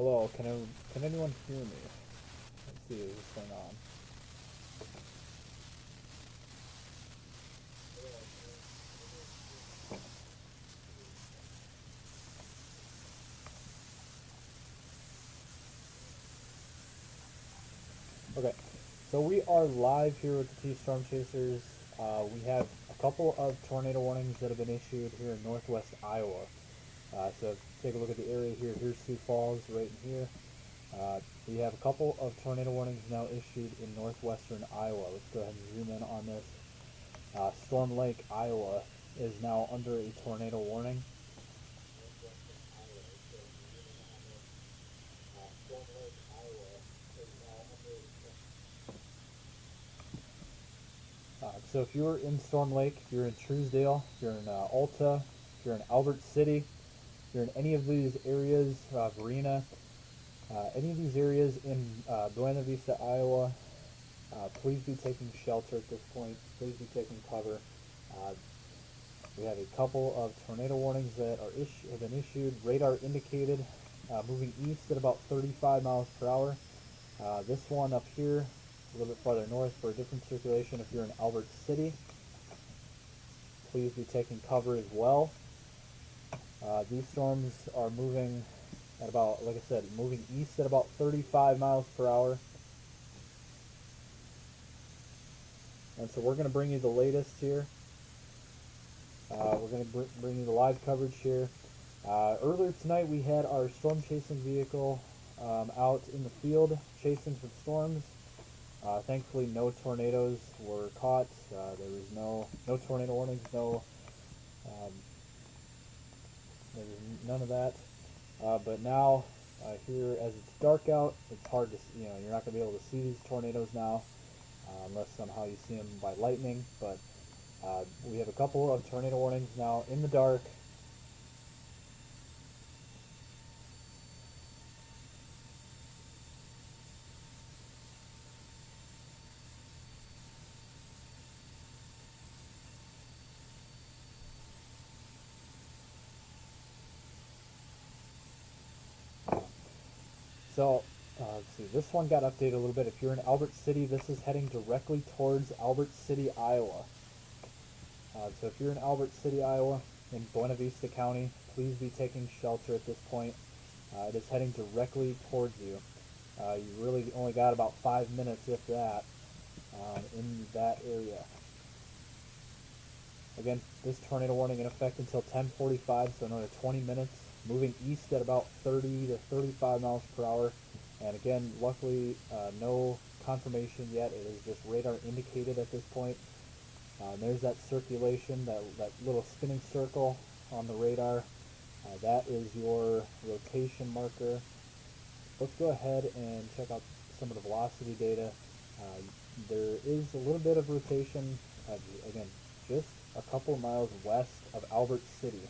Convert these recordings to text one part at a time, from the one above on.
Hello, can anyone hear me? Let's see what's going on. Okay, so we are live here with the T Storm Chasers. We have a couple of tornado warnings that have been issued here in northwest Iowa. So take a look at the area here. Here's Sioux Falls right in here. We have a couple of tornado warnings now issued in northwestern Iowa. Let's go ahead and zoom in on this. Storm Lake, Iowa is now under a tornado warning. So if you're in Storm Lake, if you're in Truesdale, if you're in Alta, if you're in Albert City, if you're in any of these areas, Verena, any of these areas in Buena Vista, Iowa, please be taking shelter at this point. Please be taking cover. Uh, we have a couple of tornado warnings that have been issued. Radar indicated moving east at about 35 miles per hour. This one up here, a little bit farther north for a different circulation. If you're in Albert City, please be taking cover as well. These storms are moving at about, like I said, moving east at about 35 miles per hour. And so we're going to bring you the latest here. We're going to bring you the live coverage here. Earlier tonight we had our storm chasing vehicle out in the field chasing some storms. Thankfully no tornadoes were caught. There was no tornado warnings, um, there was none of that. But now here as it's dark out, it's hard to, you're not going to be able to see these tornadoes now unless somehow you see them by lightning. But we have a couple of tornado warnings now in the dark. So, let's see, this one got updated a little bit. If you're in Albert City, this is heading directly towards Albert City, Iowa. So if you're in Albert City, Iowa, in Buena Vista County, please be taking shelter at this point. It is heading directly towards you. You really only got about 5 minutes, if that, in that area. Again, this tornado warning in effect until 10:45, so another 20 minutes. Moving east at about 30 to 35 miles per hour. And again, luckily, no confirmation yet. It is just radar indicated at this point. There's that circulation, that little spinning circle on the radar. That is your rotation marker. Let's go ahead and check out some of the velocity data. There is a little bit of rotation, again, just a couple of miles west of Albert City,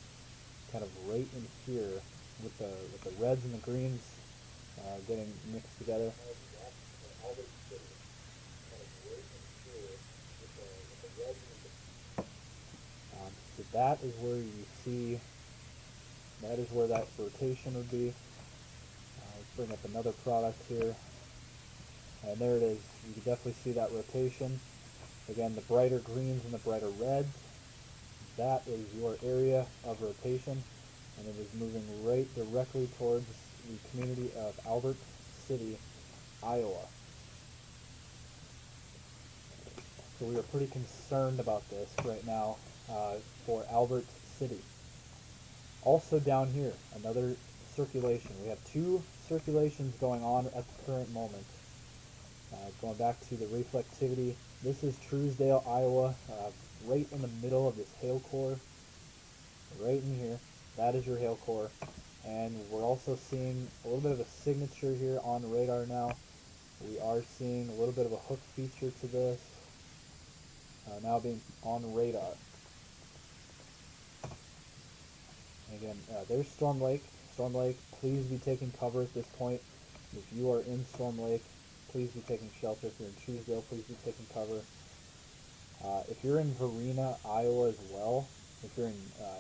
kind of right in here with the reds and the greens getting mixed together. So that is where you see, that is where that rotation would be. Let's bring up another product here. And there it is. You can definitely see that rotation. Again, the brighter greens and the brighter reds. That is your area of rotation. And it is moving right directly towards the community of Albert City, Iowa. So we are pretty concerned about this right now for Albert City. Also down here, another circulation. We have two circulations going on at the current moment. Going back to the reflectivity, this is Truesdale, Iowa, right in the middle of this hail core, right in here. That is your hail core. And we're also seeing a little bit of a signature here on radar now. We are seeing a little bit of a hook feature to this, now being on radar. Again, there's Storm Lake. Storm Lake, please be taking cover at this point. If you are in Storm Lake, please be taking shelter. If you're in Truesdale, please be taking cover. If you're in Verena, Iowa as well, if you're in,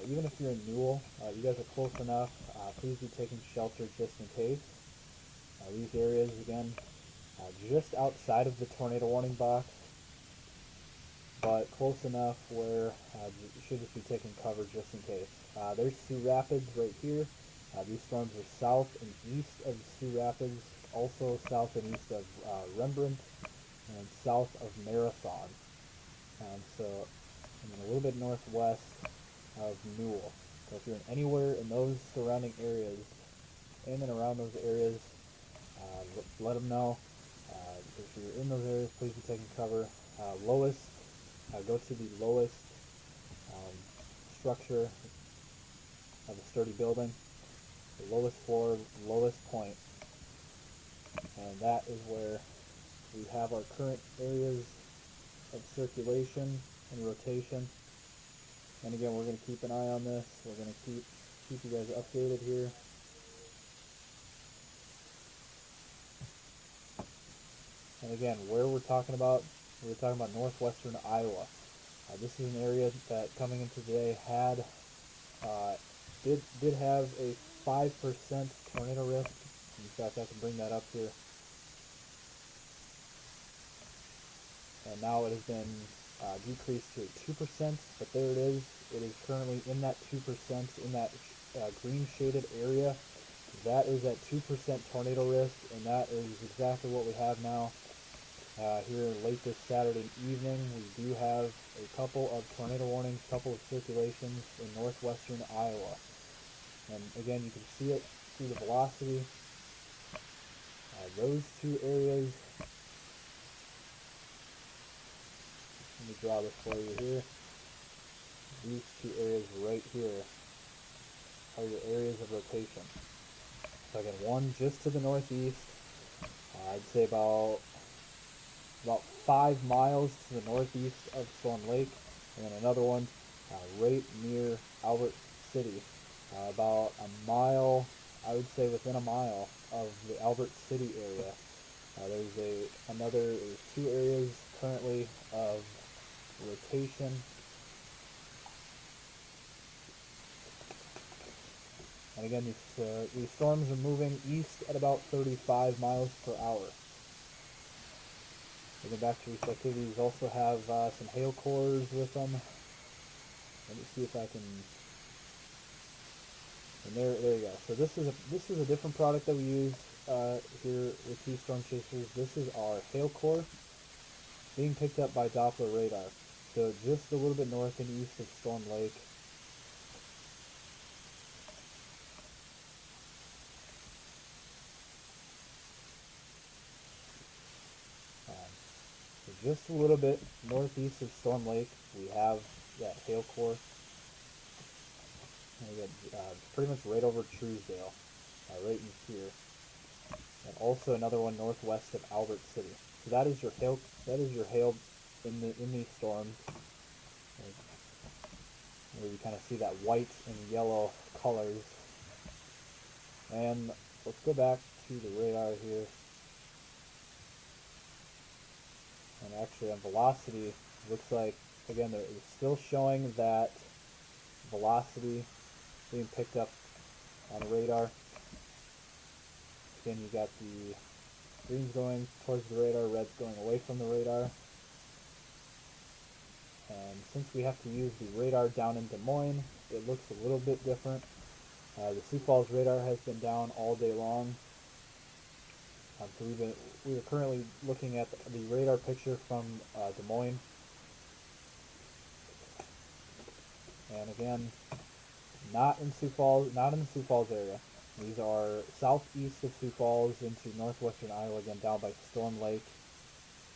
even if you're in Newell, you guys are close enough, please be taking shelter just in case. These areas, again, just outside of the tornado warning box, but close enough where you should just be taking cover just in case. There's Sioux Rapids right here. These storms are south and east of Sioux Rapids, also south and east of Rembrandt, and south of Marathon. So, and then a little bit northwest of Newell. So if you're anywhere in those surrounding areas, in and around those areas, let them know. If you're in those areas, please be taking cover. Lowest, go to the lowest um, structure of a sturdy building, the lowest floor, lowest point, and that is where we have our current areas of circulation and rotation. And again, we're going to keep an eye on this. We're going to keep you guys updated here. And again, where we're talking about northwestern Iowa. This is an area that coming into today had did have a 5% tornado risk. In fact, I can bring that up here. And now it has been decreased to 2%, but there it is. It is currently in that 2%, in that green shaded area. That is at 2% tornado risk, and that is exactly what we have now. Here late this Saturday evening, we do have a couple of tornado warnings, couple of circulations in northwestern Iowa. And again, you can see it, see the velocity. Those two areas, let me draw this for you here. These two areas right here are your areas of rotation. So again, one just to the northeast, I'd say about 5 miles to the northeast of Storm Lake, and then another one right near Albert City, about a mile, I would say within a mile of the Albert City area. There's two areas currently of rotation. And again, these storms are moving east at about 35 miles per hour. Looking back to reflectivity, these also have some hail cores with them. Let me see if I can. And there you go. So this is a different product that we use here with T Storm Chasers. This is our hail core being picked up by Doppler radar. So just a little bit north and east of Storm Lake. So just a little bit northeast of Storm Lake, we have that hail core. And again, pretty much right over Truesdale, right in here. And also another one northwest of Albert City. So that is your hail. That is your hail in these storms. Where you kind of see that white and yellow colors. And let's go back to the radar here. And actually on velocity, looks like, again, they're still showing that velocity being picked up on radar. Again, you got the green's going towards the radar, red's going away from the radar. And since we have to use the radar down in Des Moines, it looks a little bit different. The Sioux Falls radar has been down all day long. So we are currently looking at the radar picture from Des Moines. And again, not in the Sioux Falls area. These are southeast of Sioux Falls into northwestern Iowa, again down by Storm Lake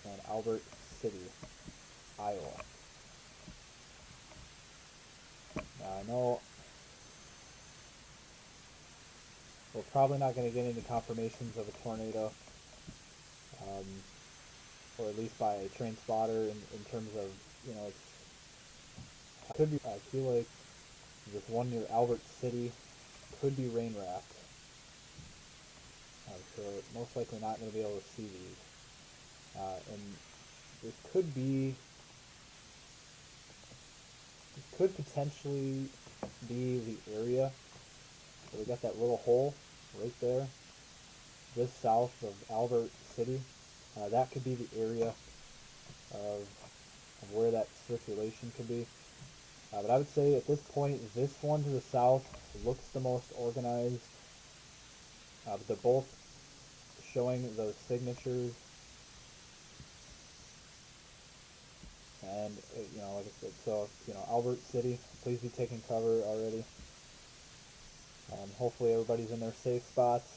and Albert City, Iowa. Now I know we're probably not going to get any confirmations of a tornado, or at least by a train spotter in terms of, it could be, I feel like this one near Albert City could be rain wrapped. So most likely not going to be able to see these. And this could potentially be the area. So we got that little hole right there. just south of Albert City. That could be the area of where that circulation could be. But I would say at this point, this one to the south looks the most organized. But they're both showing those signatures. And, like I said, so, Albert City, please be taking cover already. Hopefully everybody's in their safe spots.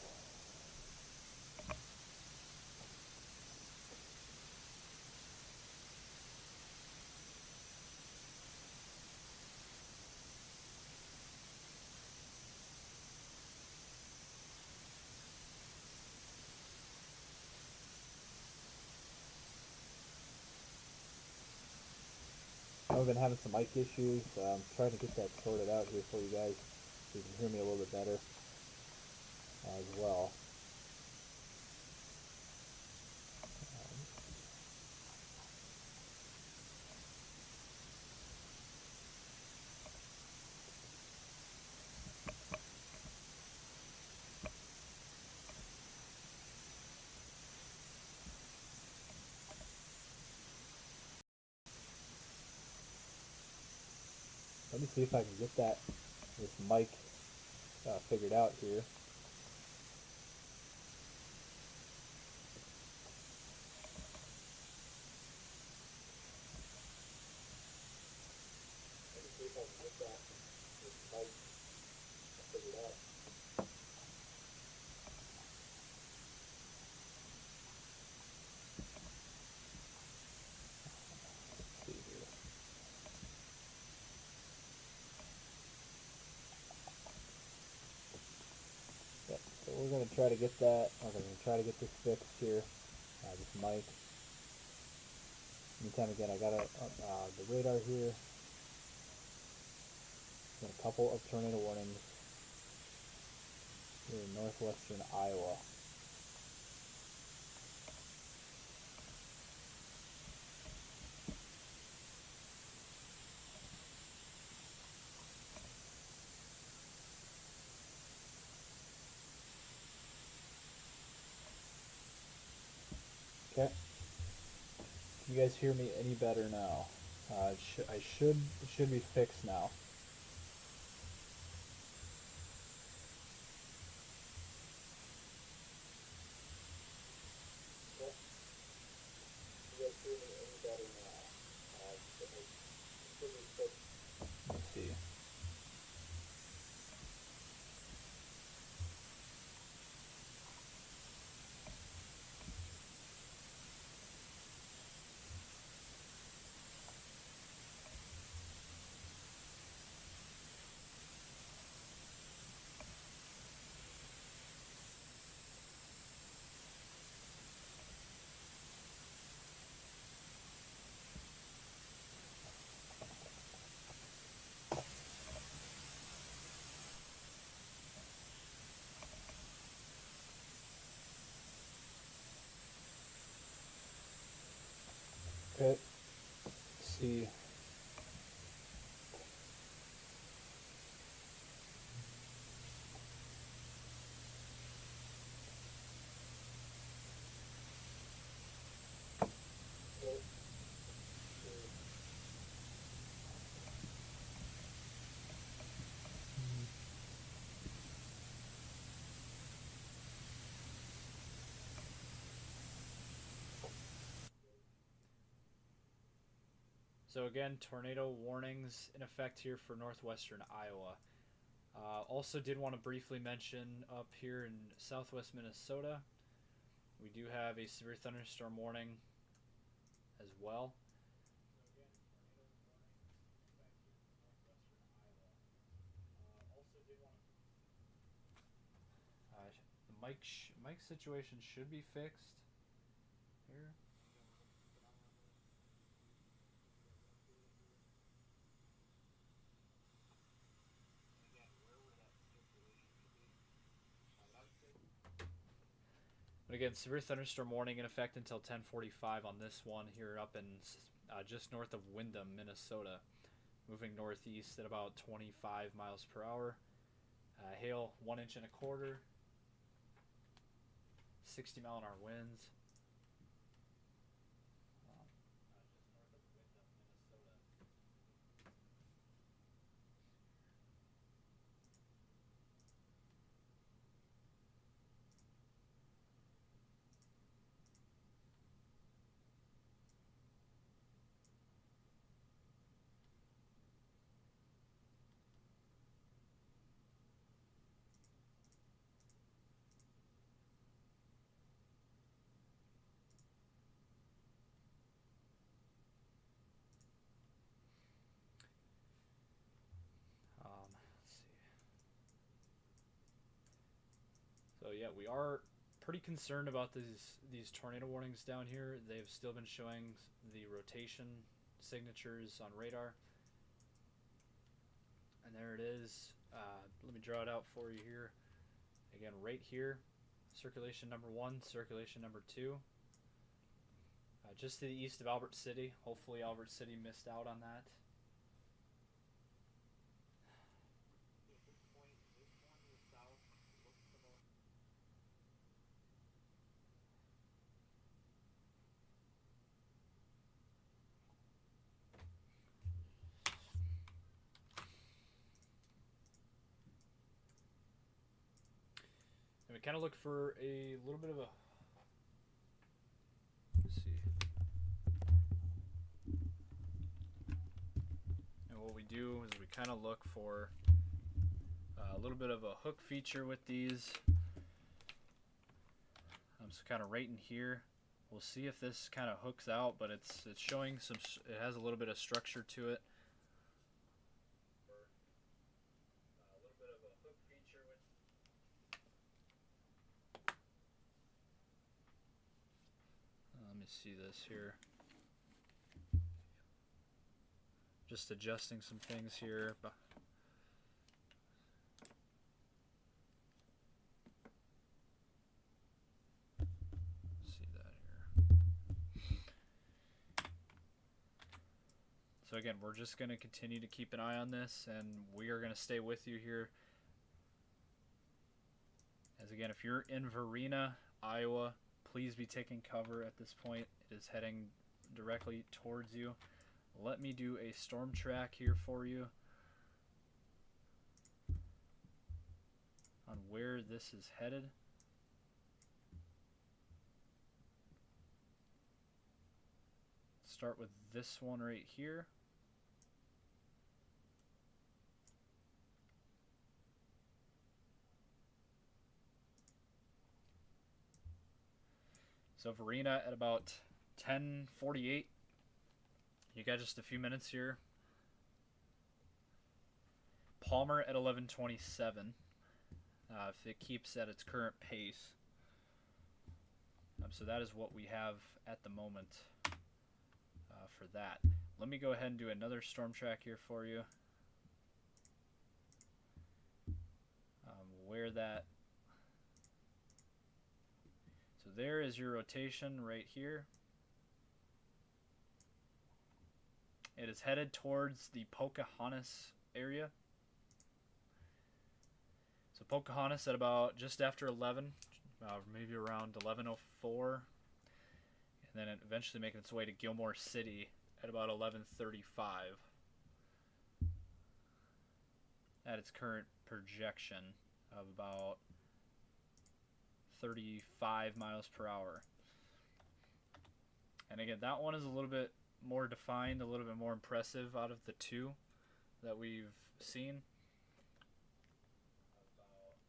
I've been having some mic issues. I'm trying to get that sorted out here for you guys so you can hear me a little bit better as well. Let me see if I can get this mic figured out here. Let me see if I can get this mic figured out. Let's see here. Yep, so we're going to try to get that. I'm going to try to get this fixed here. This mic. Meantime, again, I got the radar here. And a couple of tornado warnings here in northwestern Iowa. Okay. Can you guys hear me any better now? It should be fixed now. Okay. Can you guys hear me any better now? It should be fixed. Let's see. Okay. Let's see. So again, tornado warnings in effect here for northwestern Iowa. Also did want to briefly mention up here in southwest Minnesota, we do have a severe thunderstorm warning as well. The mic situation should be fixed here. But again, severe thunderstorm warning in effect until 10:45 on this one here up in just north of Windham, Minnesota. Moving northeast at about 25 miles per hour. Hail 1.25 inches. 60-mile-an-hour winds. Just north of Windham, Minnesota. Let's see. So yeah, we are pretty concerned about these tornado warnings down here. They've still been showing the rotation signatures on radar. And there it is. Let me draw it out for you here. Again, right here, circulation number 1, circulation number 2. Just to the east of Albert City. Hopefully Albert City missed out on that. At this point, this one to the south looks the most. And we kind of look for a little bit of a, let's see. And what we do is we kind of look for a little bit of a hook feature with these. So kind of right in here, we'll see if this kind of hooks out, but it's showing some. It has a little bit of structure to it. A little bit of a hook feature with. Let me see this here. Just adjusting some things here. See that here. So again, we're just going to continue to keep an eye on this, and we are going to stay with you here. As again, if you're in Varina, Iowa, please be taking cover at this point. It is heading directly towards you. Let me do a storm track here for you on where this is headed. Start with this one right here. So Varina at about 10:48. You got just a few minutes here. Palmer at 11:27. If it keeps at its current pace. So that is what we have at the moment for that. Let me go ahead and do another storm track here for you. Where that. So there is your rotation right here. It is headed towards the Pocahontas area. So Pocahontas at about just after 11, maybe around 11:04, and then eventually making its way to Gilmore City at about 11:35 at its current projection of about 35 miles per hour. And again, that one is a little bit more defined, a little bit more impressive out of the two that we've seen. About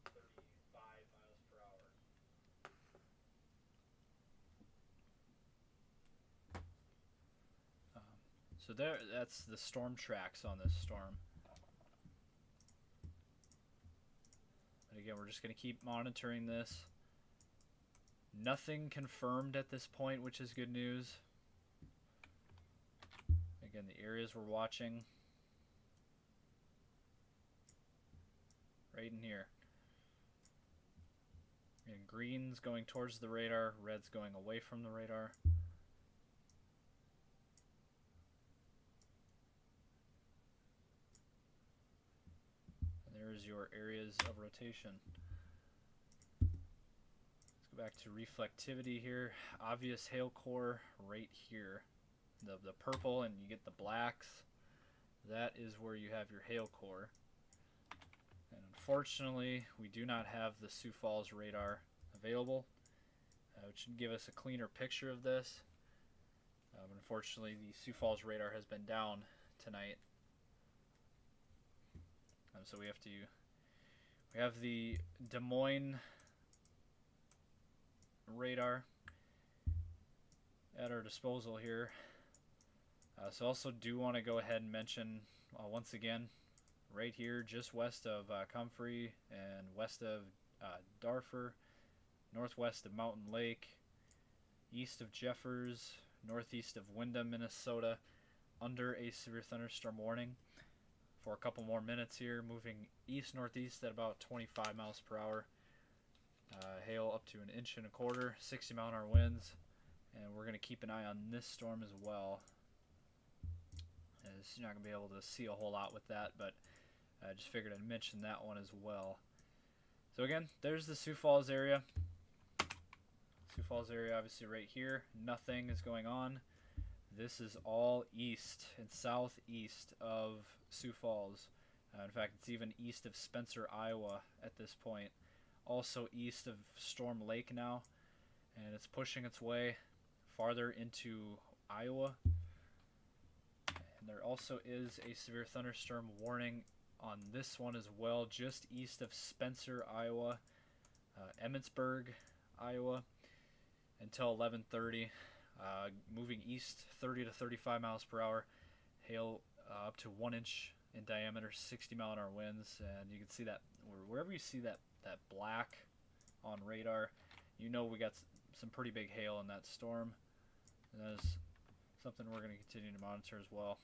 35 miles per hour. So that's the storm tracks on this storm. And again, we're just going to keep monitoring this. Nothing confirmed at this point, which is good news. Again, the areas we're watching. Right in here. And green's going towards the radar, red's going away from the radar. And there's your areas of rotation. go back to reflectivity here. Obvious hail core right here. The purple and you get the blacks. That is where you have your hail core. And unfortunately, we do not have the Sioux Falls radar available, which should give us a cleaner picture of this. Unfortunately, the Sioux Falls radar has been down tonight. So we have the Des Moines radar at our disposal here. So also do want to go ahead and mention once again, right here just west of Comfrey and west of Darfur, northwest of Mountain Lake, east of Jeffers, northeast of Windham, Minnesota, under a severe thunderstorm warning for a couple more minutes here, moving east-northeast at about 25 miles per hour. Hail up to 1.25 inches, 60-mile-an-hour winds, and we're going to keep an eye on this storm as well. As you're not going to be able to see a whole lot with that, but I just figured I'd mention that one as well. So again, there's the Sioux Falls area. Sioux Falls area obviously right here. Nothing is going on. This is all east and southeast of Sioux Falls. In fact, it's even east of Spencer, Iowa at this point. Also east of Storm Lake now. And it's pushing its way farther into Iowa. And there also is a severe thunderstorm warning on this one as well, just east of Spencer, Iowa, Emmitsburg, Iowa, until 11:30. Moving east 30 to 35 miles per hour, hail up to 1 inch in diameter, 60-mile-an-hour winds, and you can see that wherever you see that black on radar, you know we got some pretty big hail in that storm. And that is something we're going to continue to monitor as well.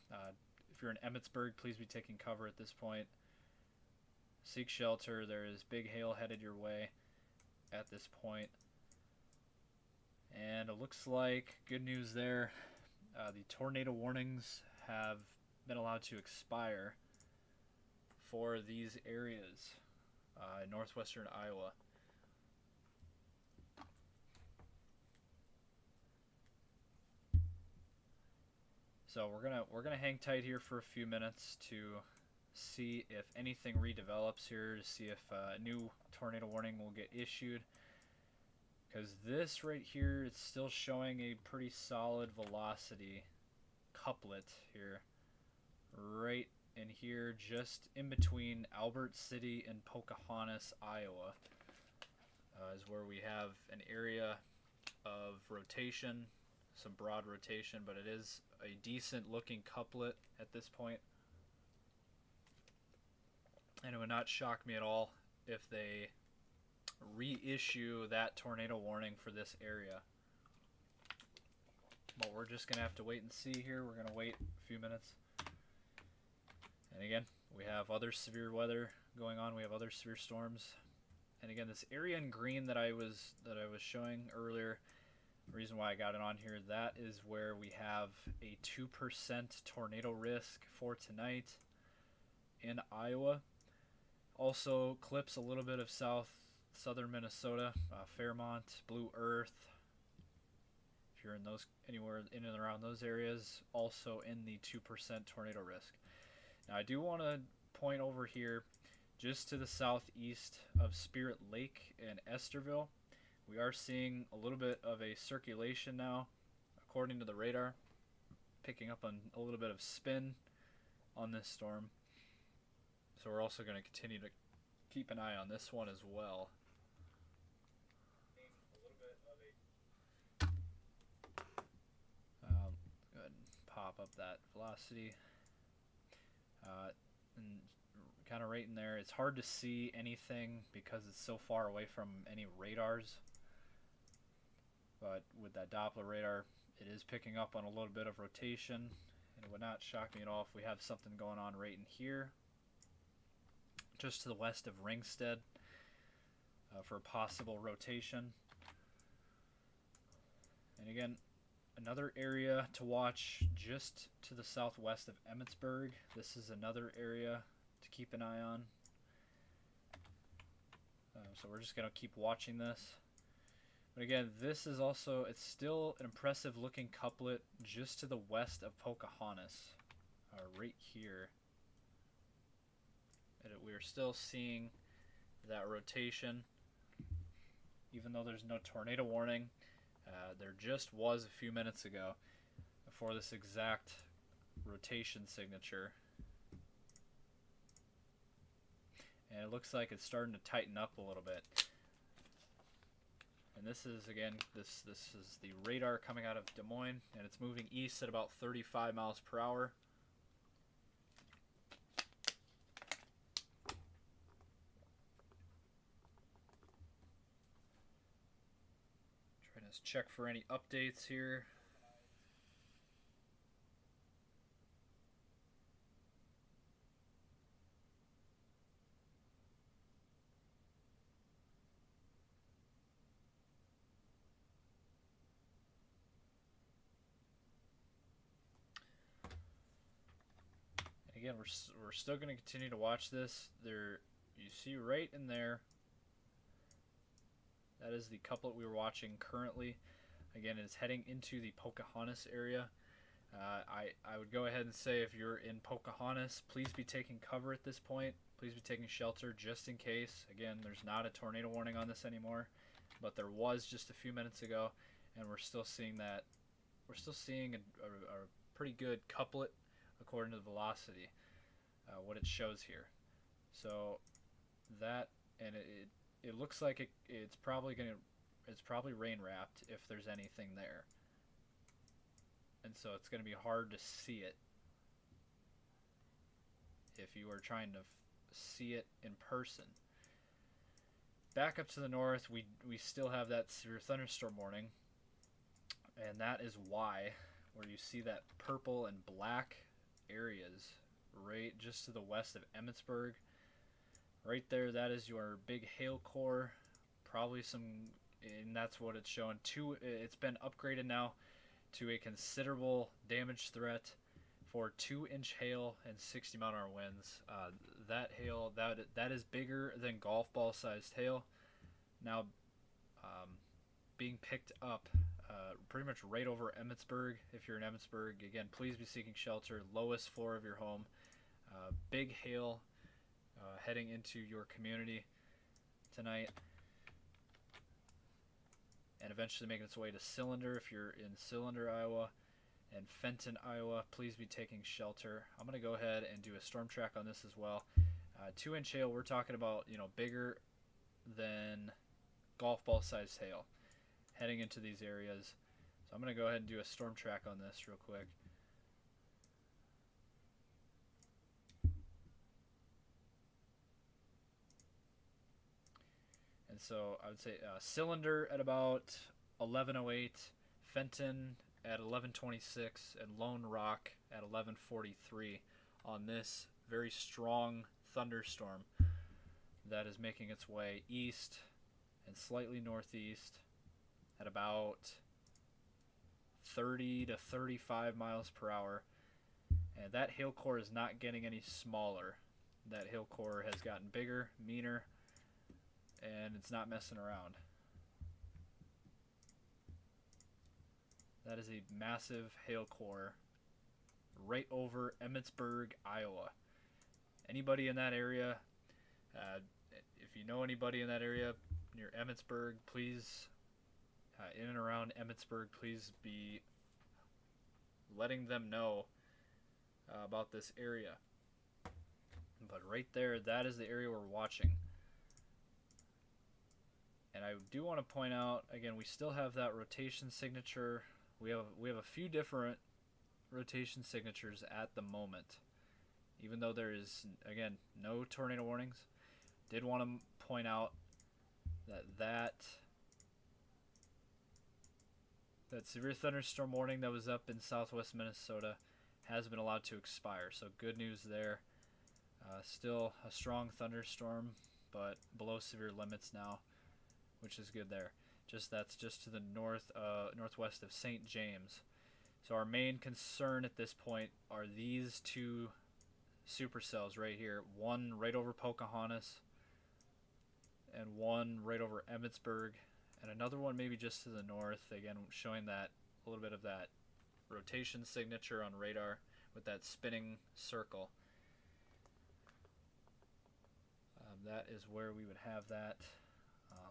If you're in Emmitsburg, please be taking cover at this point. Seek shelter. There is big hail headed your way at this point. And it looks like, good news there, the tornado warnings have been allowed to expire for these areas in northwestern Iowa. So we're gonna hang tight here for a few minutes to see if anything redevelops here, to see if a new tornado warning will get issued. Because this right here, it's still showing a pretty solid velocity couplet here. Right in here, just in between Albert City and Pocahontas, Iowa, is where we have an area of rotation, some broad rotation, but it is a decent looking couplet at this point. And it would not shock me at all if they reissue that tornado warning for this area. But we're just going to have to wait and see here. We're going to wait a few minutes. And again, we have other severe weather going on. We have other severe storms. And again, this area in green that I was showing earlier, the reason why I got it on here, that is where we have a 2% tornado risk for tonight in Iowa. Also clips a little bit of southern Minnesota, Fairmont, Blue Earth. If you're in those, anywhere in and around those areas, also in the 2% tornado risk. Now I do want to point over here, just to the southeast of Spirit Lake and Estherville. We are seeing a little bit of a circulation now, according to the radar, picking up on a little bit of spin on this storm. So we're also going to continue to keep an eye on this one as well. Go ahead and pop up that velocity. And kind of right in there, it's hard to see anything because it's so far away from any radars. But with that Doppler radar, it is picking up on a little bit of rotation. And it would not shock me at all if we have something going on right in here, just to the west of Ringsted, for a possible rotation. And again, another area to watch just to the southwest of Emmitsburg. This is another area to keep an eye on. So we're just going to keep watching this. But again, this is also, it's still an impressive looking couplet just to the west of Pocahontas, right here. And we're still seeing that rotation, even though there's no tornado warning. There just was a few minutes ago before this exact rotation signature. And it looks like it's starting to tighten up a little bit. And this is, again, this is the radar coming out of Des Moines, and it's moving east at about 35 miles per hour. Trying to check for any updates here. Again, we're still going to continue to watch this. There, you see right in there, that is the couplet we were watching currently. Again, it's heading into the Pocahontas area. I would go ahead and say if you're in Pocahontas, please be taking cover at this point. Please be taking shelter just in case. Again, there's not a tornado warning on this anymore, but there was just a few minutes ago, and we're still seeing that. We're still seeing a pretty good couplet according to the velocity, what it shows here. So that, and it looks like it's probably rain wrapped if there's anything there, and so it's going to be hard to see it if you were trying to see it in person. Back up to the north, we still have that severe thunderstorm warning, and that is why, where you see that purple and black areas right just to the west of Emmitsburg, right there, that is your big hail core, probably some, and that's what it's showing. It's been upgraded now to a considerable damage threat for 2-inch hail and 60-mile-an-hour winds. That hail, that is bigger than golf ball sized hail. Now, being picked up pretty much right over Emmitsburg. If you're in Emmitsburg, again, please be seeking shelter. Lowest floor of your home. Big hail heading into your community tonight, and eventually making its way to Cylinder if you're in Cylinder, Iowa, and Fenton, Iowa. Please be taking shelter. I'm going to go ahead and do a storm track on this as well. 2-inch hail, we're talking about, bigger than golf ball sized hail heading into these areas. So I'm going to go ahead and do a storm track on this real quick. And so I would say Cylinder at about 11:08, Fenton at 11:26, and Lone Rock at 11:43 on this very strong thunderstorm that is making its way east and slightly northeast at about 30 to 35 miles per hour. And that hail core is not getting any smaller. That hail core has gotten bigger, meaner, and it's not messing around. That is a massive hail core right over Emmitsburg, Iowa. Anybody in that area, if you know anybody in that area near Emmitsburg, please, in and around Emmitsburg, please be letting them know about this area. But right there, that is the area we're watching. And I do want to point out, again, we still have that rotation signature. We have a few different rotation signatures at the moment, even though there is, again, no tornado warnings. Did want to point out that severe thunderstorm warning that was up in southwest Minnesota has been allowed to expire. So good news there. Still a strong thunderstorm, but below severe limits now, which is good there. That's just to the northwest of St. James. So our main concern at this point are these two supercells right here. One right over Pocahontas, and one right over Emmitsburg, and another one maybe just to the north, again showing that a little bit of that rotation signature on radar with that spinning circle. That is where we would have that.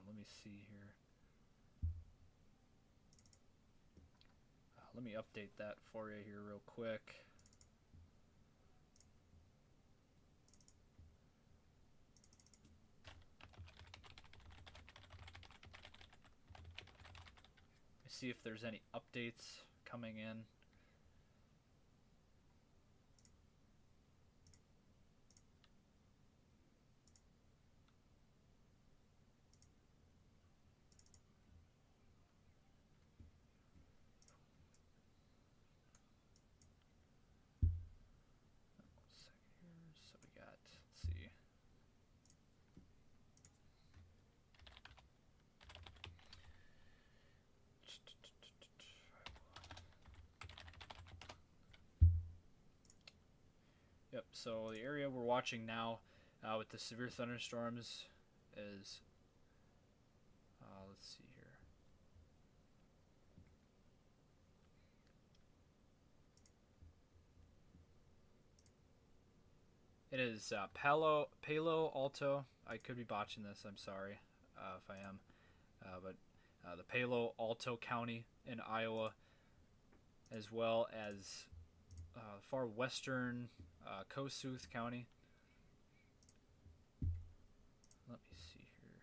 Let me see here. Let me update that for you here real quick. See if there's any updates coming in. So we got, let's see. Yep, so the area we're watching now with the severe thunderstorms is, let's see here. It is Palo Alto. I could be botching this, I'm sorry if I am. But the Palo Alto County in Iowa, as well as far western Kossuth County. Let me see here.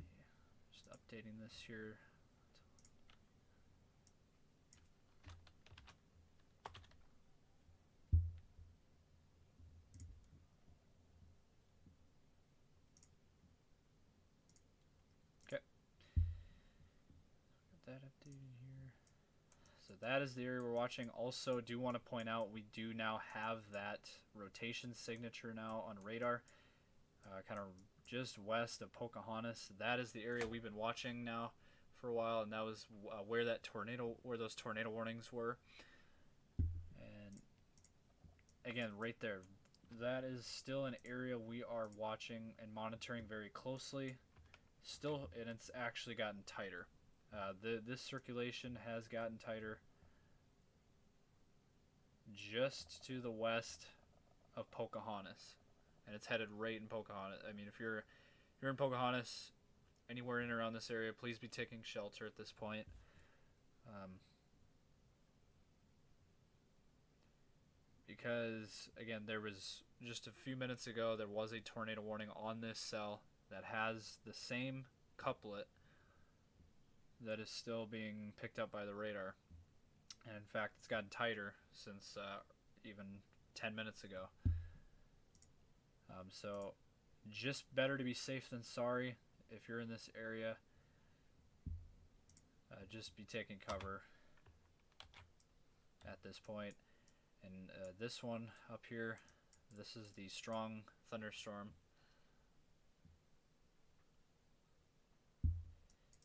Yeah, just updating this here. That updated here. So that is the area we're watching. Also, do want to point out we do now have that rotation signature now on radar, kind of just west of Pocahontas. That is the area we've been watching now for a while, and that was where those tornado warnings were. And again, right there, that is still an area we are watching and monitoring very closely. Still, and it's actually gotten tighter. This circulation has gotten tighter just to the west of Pocahontas, and it's headed right in Pocahontas. I mean, if you're in Pocahontas, anywhere in or around this area, please be taking shelter at this point. Because again, there was just a few minutes ago there was a tornado warning on this cell that has the same couplet that is still being picked up by the radar, and in fact it's gotten tighter since even 10 minutes ago. So just better to be safe than sorry. If you're in this area, just be taking cover at this point. And this one up here, this is the strong thunderstorm.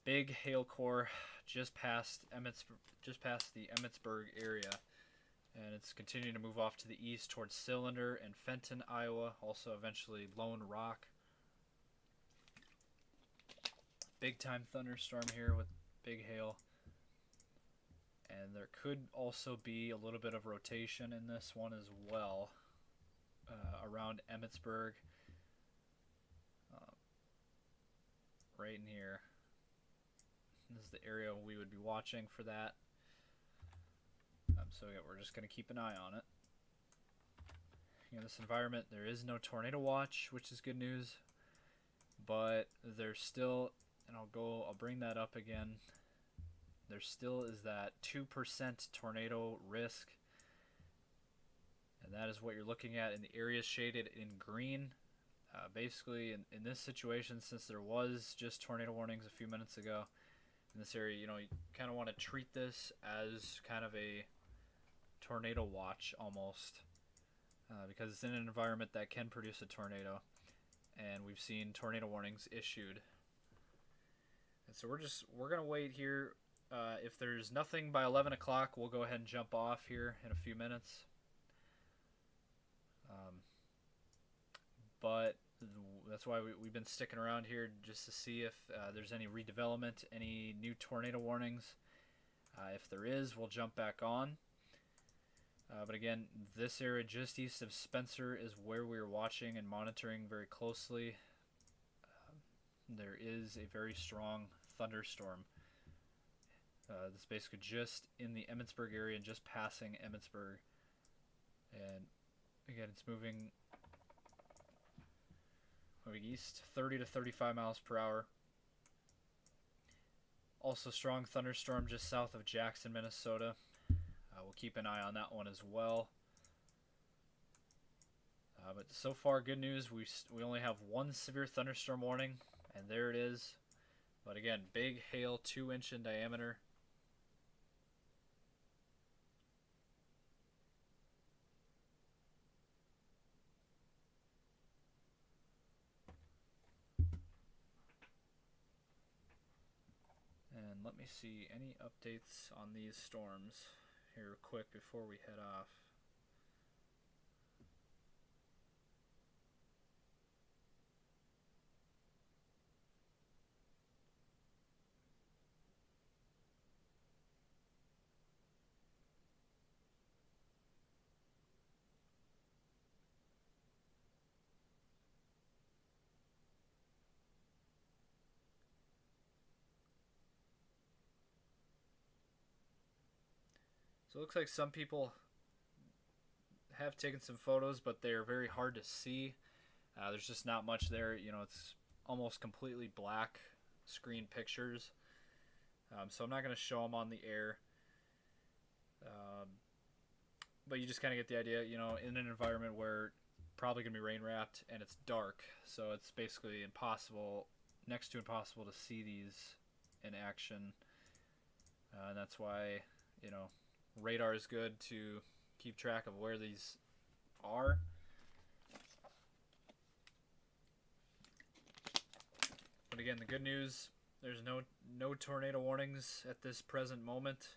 Big hail core just past the Emmitsburg area, and it's continuing to move off to the east towards Cylinder and Fenton, Iowa, also eventually Lone Rock. Big time thunderstorm here with big hail, and there could also be a little bit of rotation in this one as well, around Emmitsburg, right in here. This is the area we would be watching for that. So yeah, we're just going to keep an eye on it. In this environment, there is no tornado watch, which is good news. But there's still, and I'll bring that up again. There still is that 2% tornado risk. And that is what you're looking at in the areas shaded in green. Basically, in this situation, since there was just tornado warnings a few minutes ago, in this area, you kind of want to treat this as kind of a tornado watch almost, because it's in an environment that can produce a tornado, and we've seen tornado warnings issued And so we're gonna wait here. If there's nothing by 11 o'clock, we'll go ahead and jump off here in a few minutes. But that's why we've been sticking around here just to see if there's any redevelopment, any new tornado warnings. If there is, we'll jump back on. But again, this area just east of Spencer is where we're watching and monitoring very closely. There is a very strong thunderstorm. That's basically just in the Emmitsburg area and just passing Emmitsburg. And again, it's moving east, 30 to 35 miles per hour. Also strong thunderstorm just south of Jackson, Minnesota. We'll keep an eye on that one as well. But so far, good news. We only have one severe thunderstorm warning, and there it is. But again, big hail, 2-inch in diameter. And let me see any updates on these storms here quick before we head off. So it looks like some people have taken some photos, but they're very hard to see. There's just not much there. You know, it's almost completely black screen pictures. So I'm not going to show them on the air. But you just kind of get the idea, you know, in an environment where probably going to be rain wrapped and it's dark. So it's basically impossible, next to impossible to see these in action. And that's why, you know, radar is good to keep track of where these are. But again, the good news, there's no tornado warnings at this present moment.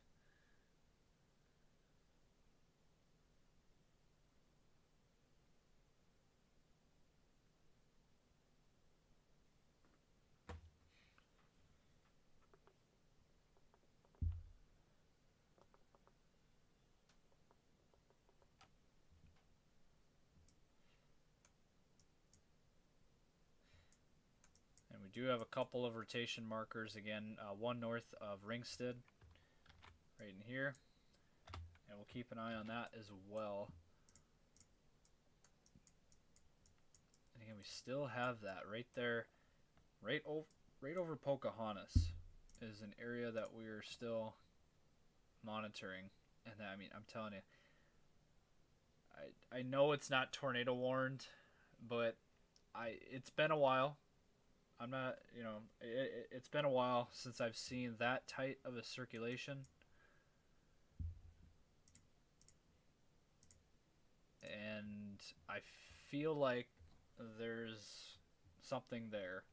And we do have a couple of rotation markers again, one north of Ringsted, right in here, and we'll keep an eye on that as well. And again, we still have that right there, right over Pocahontas is an area that we're still monitoring. And I mean, I'm telling you, I know it's not tornado warned, but it's been a while. I'm not, you know, it's been a while since I've seen that tight of a circulation. And I feel like there's something there.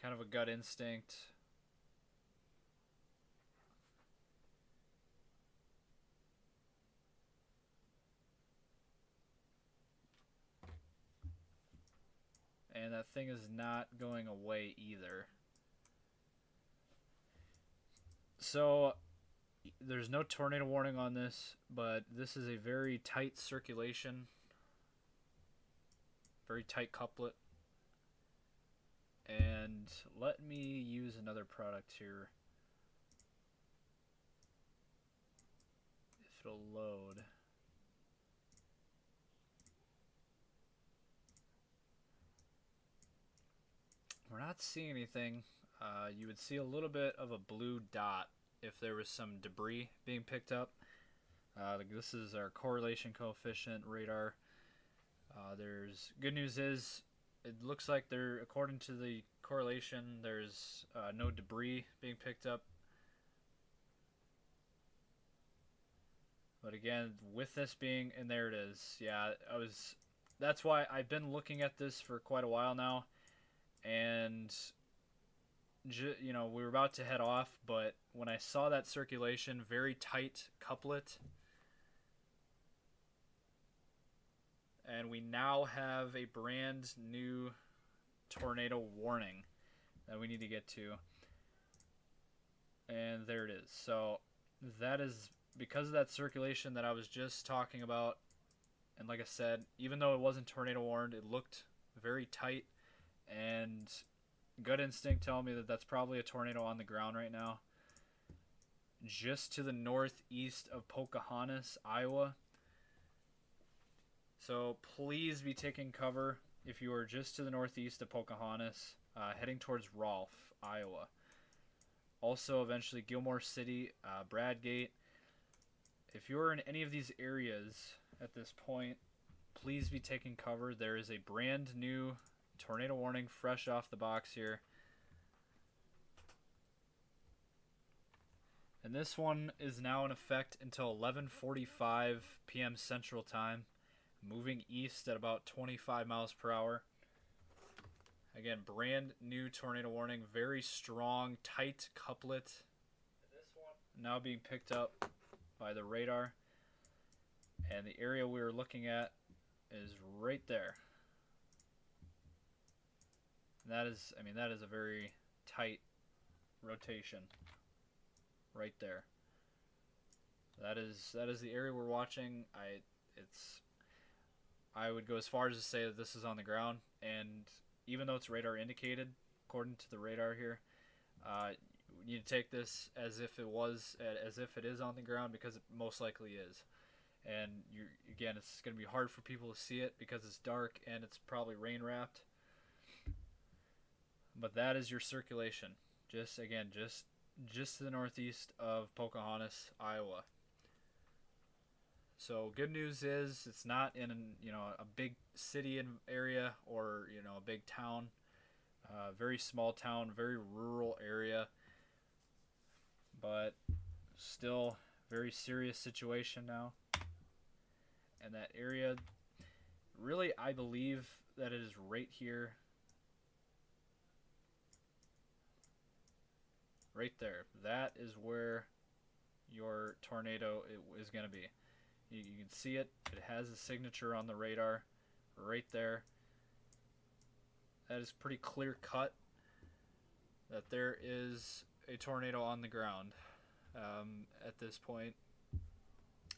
Kind of a gut instinct. And that thing is not going away either. So there's no tornado warning on this, but this is a very tight circulation, very tight couplet. And let me use another product here, if it'll load. We're not seeing anything. You would see a little bit of a blue dot if there was some debris being picked up. This is our correlation coefficient radar. There's good news is it looks like there, according to the correlation, there's no debris being picked up. But again, with this being, and there it is. Yeah, that's why I've been looking at this for quite a while now. And you know, we were about to head off, but when I saw that circulation, very tight couplet, and we now have a brand new tornado warning that we need to get to. And there it is. So that is because of that circulation that I was just talking about. And like I said, even though it wasn't tornado warned, it looked very tight. And gut instinct telling me that that's probably a tornado on the ground right now. Just to the northeast of Pocahontas, Iowa. So please be taking cover if you are just to the northeast of Pocahontas, heading towards Rolfe, Iowa. Also, eventually, Gilmore City, Bradgate. If you're in any of these areas at this point, please be taking cover. There is a brand new tornado warning fresh off the box here. And this one is now in effect until 11:45 p.m. Central Time, moving east at about 25 miles per hour. Again, brand new tornado warning, very strong, tight couplet. This one now being picked up by the radar. And the area we were looking at is right there. And that is, I mean, that is a very tight rotation right there. That is the area we're watching. I would go as far as to say that this is on the ground, and even though it's radar indicated, according to the radar here, you need to take this as if it is on the ground, because it most likely is. And again, it's going to be hard for people to see it because it's dark and it's probably rain wrapped. But that is your circulation. Just to the northeast of Pocahontas, Iowa. So good news is it's not in a big city area or a big town, very small town, very rural area, but still very serious situation now. And that area, really, I believe that it is right here, right there. That is where your tornado is going to be. You can see it. It has a signature on the radar right there. That is pretty clear cut that there is a tornado on the ground at this point.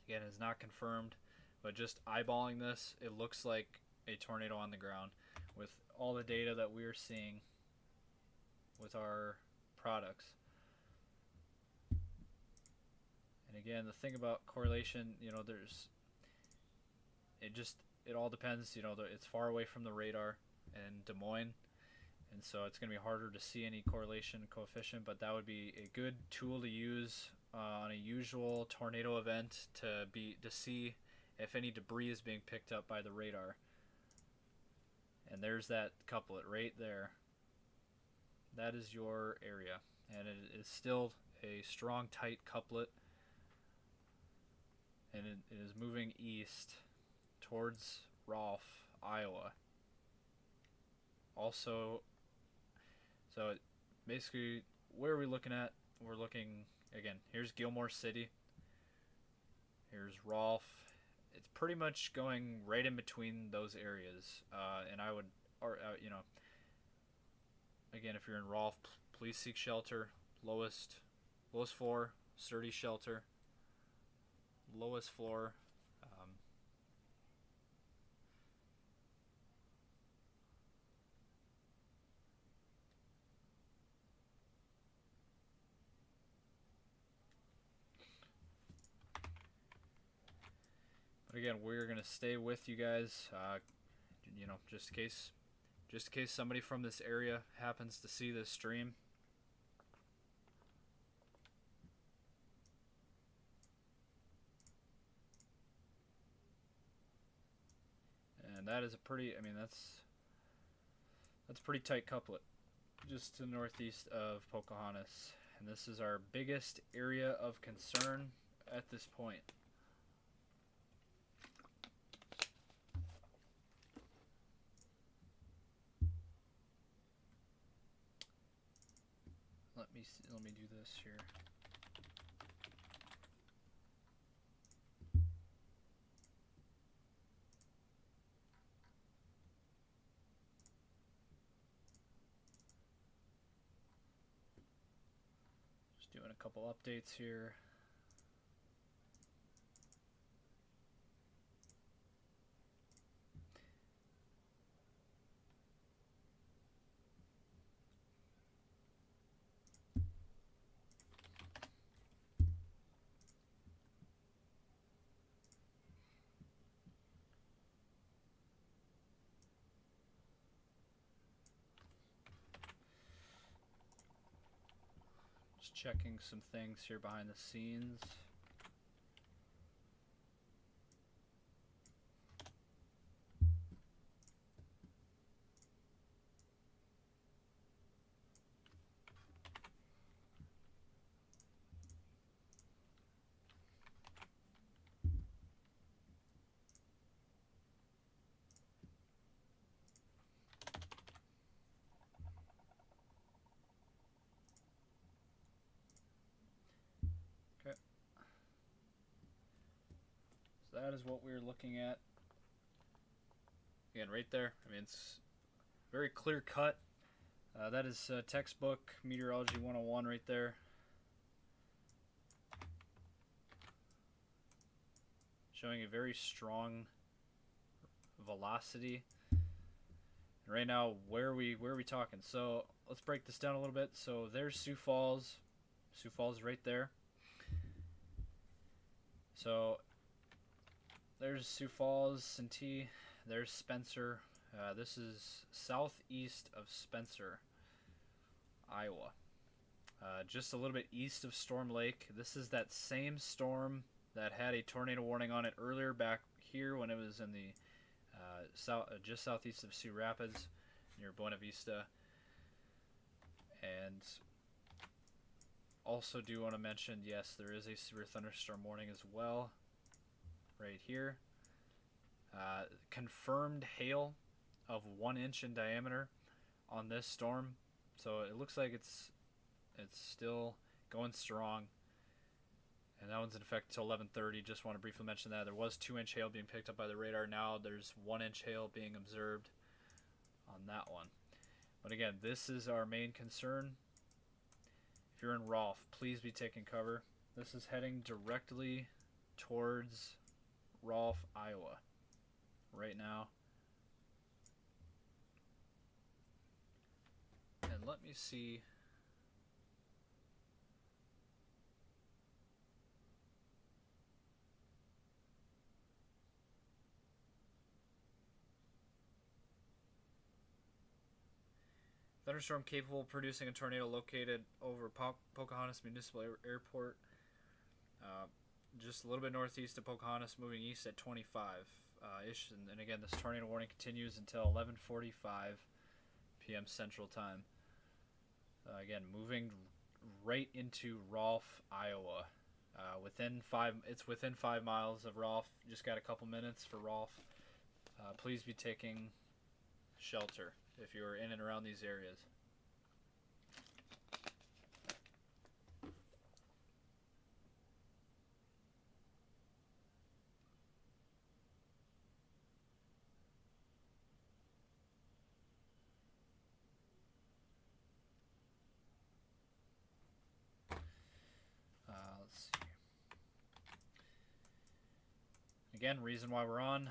Again, it's not confirmed, but just eyeballing this, it looks like a tornado on the ground with all the data that we're seeing with our products. And again, the thing about correlation, it all depends. It's far away from the radar in Des Moines, and so it's going to be harder to see any correlation coefficient. But that would be a good tool to use on a usual tornado event to see if any debris is being picked up by the radar. And there's that couplet right there. That is your area, and it is still a strong, tight couplet. And it is moving east towards Rolfe, Iowa. Also, so basically, where are we looking at? We're looking, again, here's Gilmore City. Here's Rolfe. It's pretty much going right in between those areas. And I would, again, if you're in Rolfe, please seek shelter. Lowest floor, sturdy shelter. Lowest floor. But again, we're gonna stay with you guys, just in case somebody from this area happens to see this stream. And that is that's a pretty tight couplet, just to the northeast of Pocahontas. And this is our biggest area of concern at this point. let me do this here. Just doing a couple updates here. Just checking some things here behind the scenes. So that is what we're looking at. Again, right there. I mean, it's very clear cut. That is textbook Meteorology 101 right there. Showing a very strong velocity. And right now, where are we talking? So let's break this down a little bit. So there's Sioux Falls. Sioux Falls right there. So there's Sioux Falls, Santee. There's Spencer. This is southeast of Spencer, Iowa. Just a little bit east of Storm Lake. This is that same storm that had a tornado warning on it earlier back here when it was in the just southeast of Sioux Rapids near Buena Vista. And also do want to mention, yes, there is a severe thunderstorm warning as well right here. Confirmed hail of 1 inch in diameter on this storm, so it looks like it's still going strong, and that one's in effect until 11:30. Just want to briefly mention that there was 2-inch hail being picked up by the radar. Now there's 1-inch hail being observed on that one. But again, this is our main concern. If you're in Rolfe, please be taking cover. This is heading directly towards Rolfe, Iowa right now. And let me see. Thunderstorm capable of producing a tornado located over Pocahontas Municipal Airport. Just a little bit northeast of Pocahontas, moving east at 25-ish. And again, this tornado warning continues until 11:45 p.m. Central Time. Again, moving right into Rolfe, Iowa. It's within 5 miles of Rolfe. Just got a couple minutes for Rolfe. Please be taking shelter if you're in and around these areas. Let's see. Again, reason why we're on,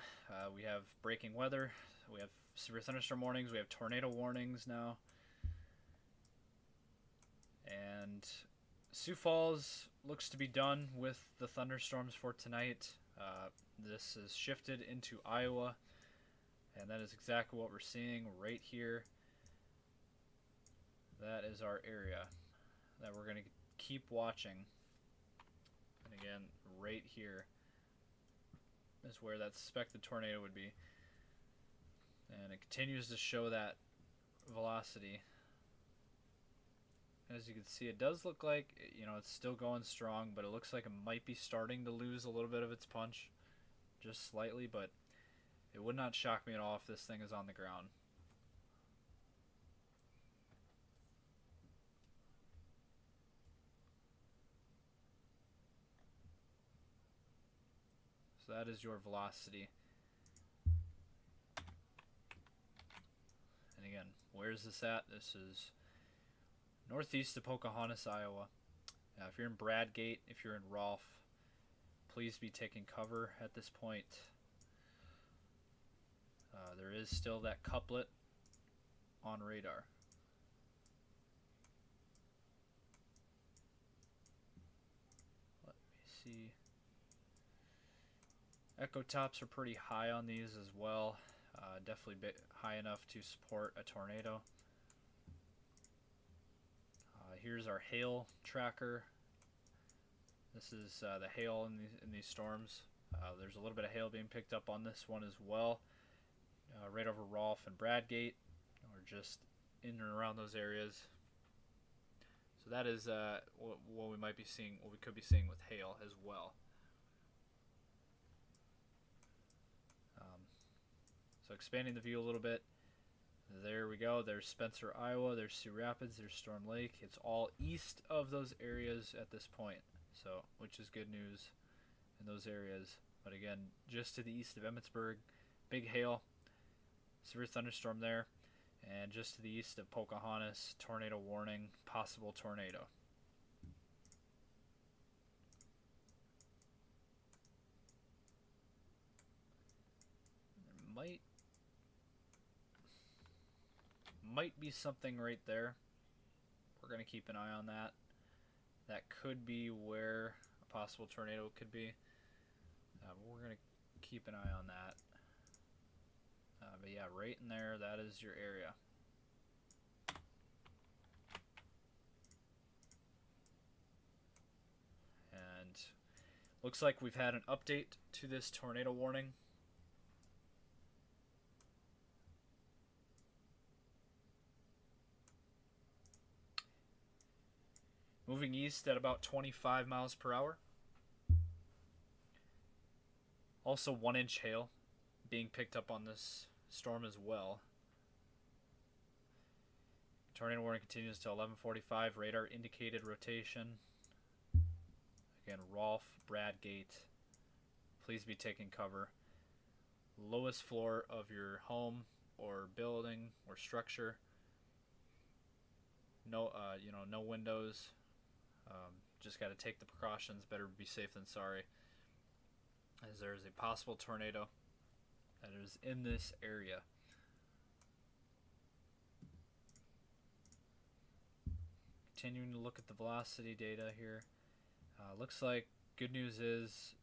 we have breaking weather, we have severe thunderstorm warnings, we have tornado warnings now. And Sioux Falls looks to be done with the thunderstorms for tonight. This is shifted into Iowa, and that is exactly what we're seeing right here. That is our area that we're going to keep watching. And again, right here is where that suspected tornado would be. And it continues to show that velocity. As you can see, it does look like, it's still going strong, but it looks like it might be starting to lose a little bit of its punch, just slightly, but it would not shock me at all if this thing is on the ground. So that is your velocity. And again, where is this at? This is northeast of Pocahontas, Iowa. Now, if you're in Bradgate, if you're in Rolfe, please be taking cover at this point. There is still that couplet on radar. Let me see. Echo tops are pretty high on these as well. Definitely high enough to support a tornado. Here's our hail tracker. This is the hail in these storms. There's a little bit of hail being picked up on this one as well. Right over Rolfe and Bradgate, or just in and around those areas. So that is what we might be seeing, what we could be seeing with hail as well. So expanding the view a little bit. There we go. There's Spencer, Iowa. There's Sioux Rapids. There's Storm Lake. It's all east of those areas at this point, so which is good news in those areas. But again, just to the east of Emmitsburg, big hail, severe thunderstorm there, and just to the east of Pocahontas, tornado warning, possible tornado. There might be something right there. We're going to keep an eye on that. That could be where a possible tornado could be. But we're going to keep an eye on that. But yeah, right in there, that is your area. And looks like we've had an update to this tornado warning. Moving east at about 25 miles per hour. Also 1-inch hail being picked up on this storm as well. Tornado warning continues to 11:45. Radar indicated rotation. Again, Rolfe, Bradgate. Please be taking cover. Lowest floor of your home or building or structure. No, no windows. Just got to take the precautions. Better be safe than sorry, as there is a possible tornado that is in this area. Continuing to look at the velocity data here. Looks like good news is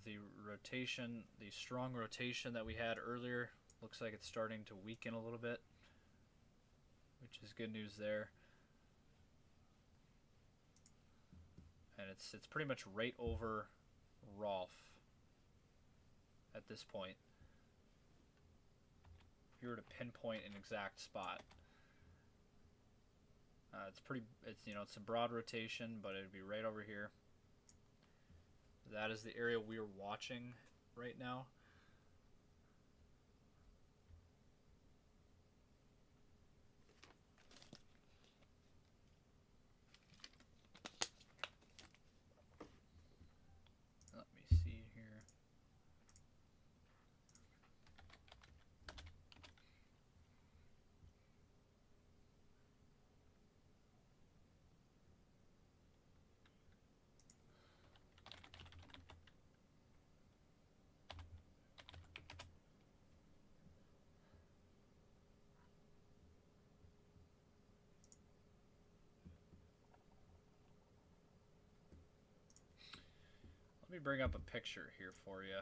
the rotation, the strong rotation that we had earlier, looks like it's starting to weaken a little bit, which is good news there. And it's pretty much right over Rolfe at this point. If you were to pinpoint an exact spot, it's a broad rotation, but it'd be right over here. That is the area we are watching right now. Let me see here. Let me bring up a picture here for you.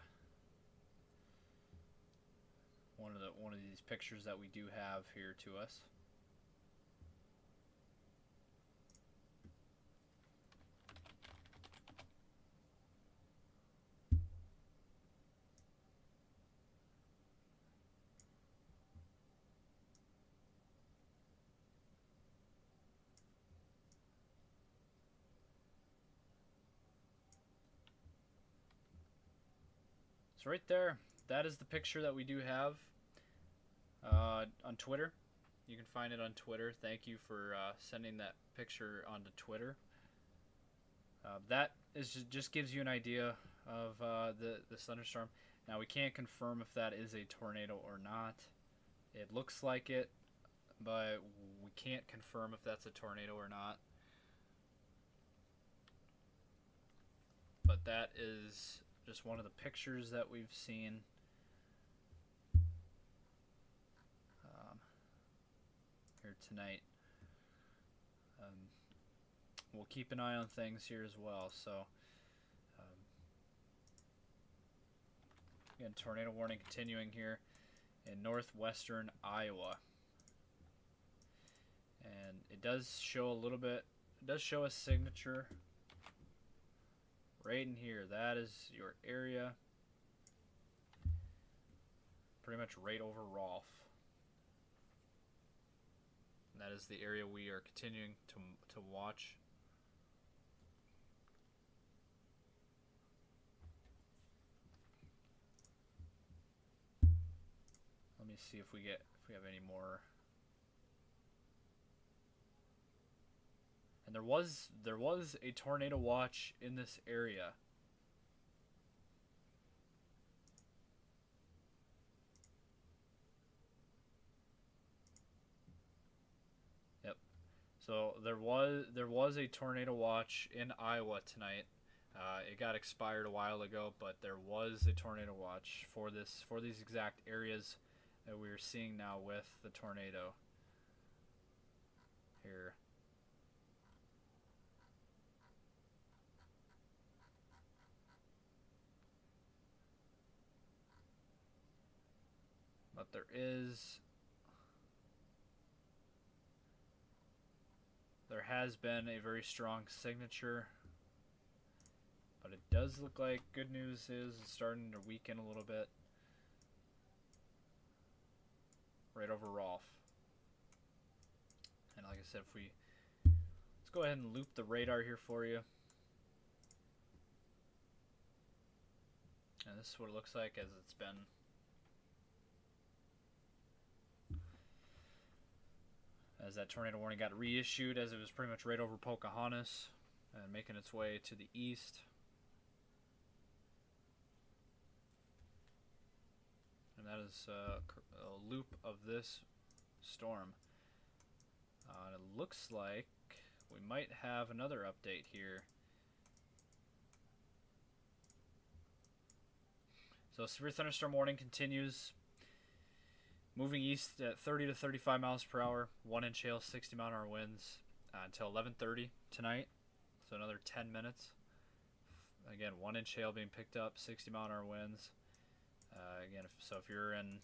One of these pictures that we do have here to us. So right there, that is the picture that we do have on Twitter. You can find it on Twitter. Thank you for sending that picture onto Twitter. That is just gives you an idea of this thunderstorm. Now we can't confirm if that is a tornado or not. It looks like it, but we can't confirm if that's a tornado or not. But that is just one of the pictures that we've seen. Here tonight. We'll keep an eye on things here as well. So, again, tornado warning continuing here in northwestern Iowa. And it does show a little bit, it does show a signature right in here. That is your area. Pretty much right over Rolfe. And that is the area we are continuing to watch. Let me see if we have any more. And there was a tornado watch in this area. Yep. So there was a tornado watch in Iowa tonight. It got expired a while ago, but there was a tornado watch for these exact areas that we are seeing now with the tornado here. But there has been a very strong signature. But it does look like good news is it's starting to weaken a little bit. Right over Rolfe. And like I said, let's go ahead and loop the radar here for you. And this is what it looks like as it's been. As that tornado warning got reissued, as it was pretty much right over Pocahontas and making its way to the east. And that is a loop of this storm. And it looks like we might have another update here. So severe thunderstorm warning continues. Moving east at 30 to 35 miles per hour. 1-inch hail, 60-mile-an-hour winds until 11:30 tonight. So another 10 minutes. Again, 1-inch hail being picked up, 60-mile-an-hour winds. Again, if you're in,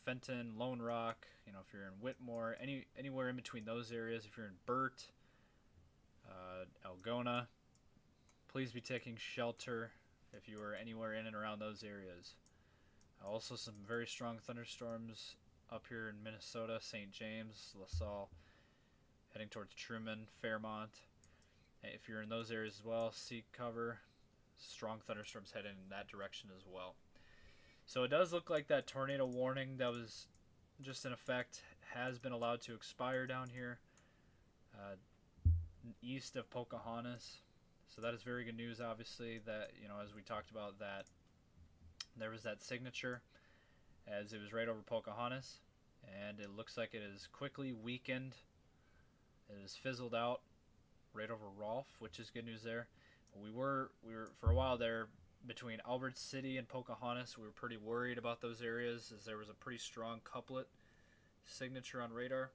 Fenton, Lone Rock, if you're in Whitmore, anywhere in between those areas, if you're in Burt, Algona, please be taking shelter if you are anywhere in and around those areas. Also, some very strong thunderstorms up here in Minnesota, St. James, LaSalle, heading towards Truman, Fairmont. If you're in those areas as well, seek cover. Strong thunderstorms heading in that direction as well. So it does look like that tornado warning that was just in effect has been allowed to expire down here east of Pocahontas. So that is very good news, obviously, that, as we talked about, that there was that signature as it was right over Pocahontas, and it looks like it is quickly weakened. It is fizzled out right over Rolfe, which is good news there. We were for a while there between Albert City and Pocahontas. We were pretty worried about those areas as there was a pretty strong couplet signature on radar.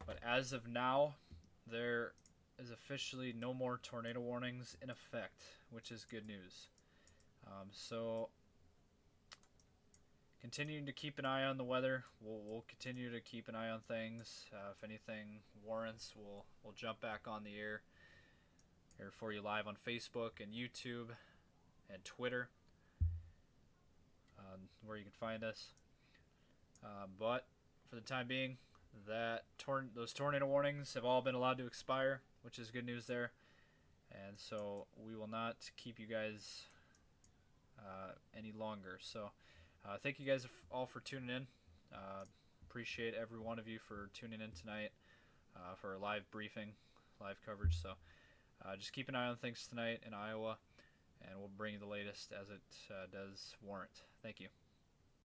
But as of now, there is officially no more tornado warnings in effect, which is good news. So continuing to keep an eye on the weather. We'll continue to keep an eye on things. If anything warrants, we'll jump back on the air here for you live on Facebook and YouTube and Twitter, where you can find us. But for the time being, those tornado warnings have all been allowed to expire, which is good news there. And so we will not keep you guys any longer. So thank you guys all for tuning in. Appreciate every one of you for tuning in tonight for our live briefing, live coverage. So just keep an eye on things tonight in Iowa. and we'll bring you the latest as it does warrant. Thank you.